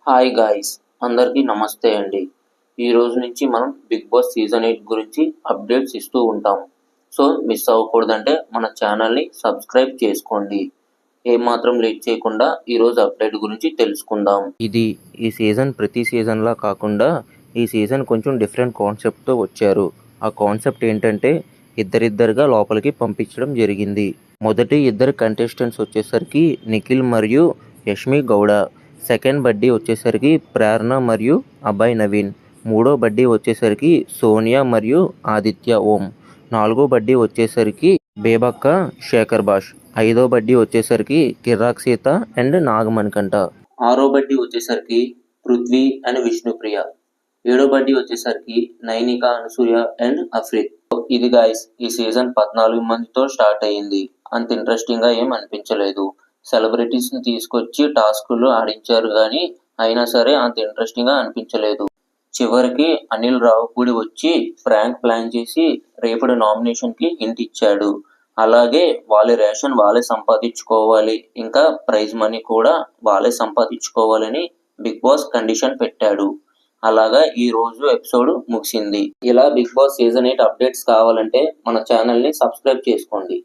Hi guys, అందరికీ నమస్తే అండి. ఈ రోజు నుంచి మనం బిగ్ బాస్ సీజన్ 8 గురించి అప్డేట్స్ ఇస్తూ ఉంటాం. సో మిస్ అవ్వకూడదంటే మన ఛానల్ని సబ్స్క్రైబ్ చేసుకోండి. ఏమాత్రం లేట్ చేయకుండా ఈరోజు అప్డేట్ గురించి తెలుసుకుందాం. ఈ సీజన్ ప్రతి సీజన్లా కాకుండా ఈ సీజన్ కొంచెం డిఫరెంట్ కాన్సెప్ట్తో వచ్చారు. ఆ కాన్సెప్ట్ ఏంటంటే ఇద్దరిద్దరుగా లోపలికి పంపించడం జరిగింది. మొదటి ఇద్దరు కంటెస్టెంట్స్ వచ్చేసరికి నిఖిల్ మరియు యష్మి గౌడ. సెకండ్ బడ్డీ వచ్చేసరికి ప్రేరణ మరియు అభయ్ నవీన్. మూడో బడ్డీ వచ్చేసరికి సోనియా మరియు ఆదిత్య ఓం. నాలుగో బడ్డీ వచ్చేసరికి బేబక్క శేఖర్ భాష్. ఐదో బడ్డీ వచ్చేసరికి కిరాక్ సీత అండ్ నాగమణికంట. ఆరో బడ్డీ వచ్చేసరికి పృథ్వీ అండ్ విష్ణుప్రియ. ఏడో బడ్డీ వచ్చేసరికి నైనిక అనసూయ అండ్ అఫ్రిత్. ఇది గాయస్, ఈ సీజన్ 14 మందితో స్టార్ట్ అయ్యింది. అంత ఇంట్రెస్టింగ్ గా ఏం అనిపించలేదు. సెలబ్రిటీస్ ని తీసుకొచ్చి టాస్కులు ఆడించారు కానీ అయినా సరే అంత ఇంట్రెస్టింగ్ గా అనిపించలేదు. చివరికి అనిల్ రావుపూడి వచ్చి ప్రాంక్ ప్లాన్ చేసి రేపటి నామినేషన్ కి హింట్ ఇచ్చాడు. అలాగే వాళ్ళ రేషన్ వాళ్ళే సంపాదించుకోవాలి, ఇంకా ప్రైజ్ మనీ కూడా వాళ్ళే సంపాదించుకోవాలని బిగ్ బాస్ కండిషన్ పెట్టాడు. అలాగా ఈ రోజు ఎపిసోడ్ ముగిసింది. ఇలా బిగ్ బాస్ సీజన్ 8 అప్డేట్స్ కావాలంటే మన ఛానల్ ని సబ్స్క్రైబ్ చేసుకోండి.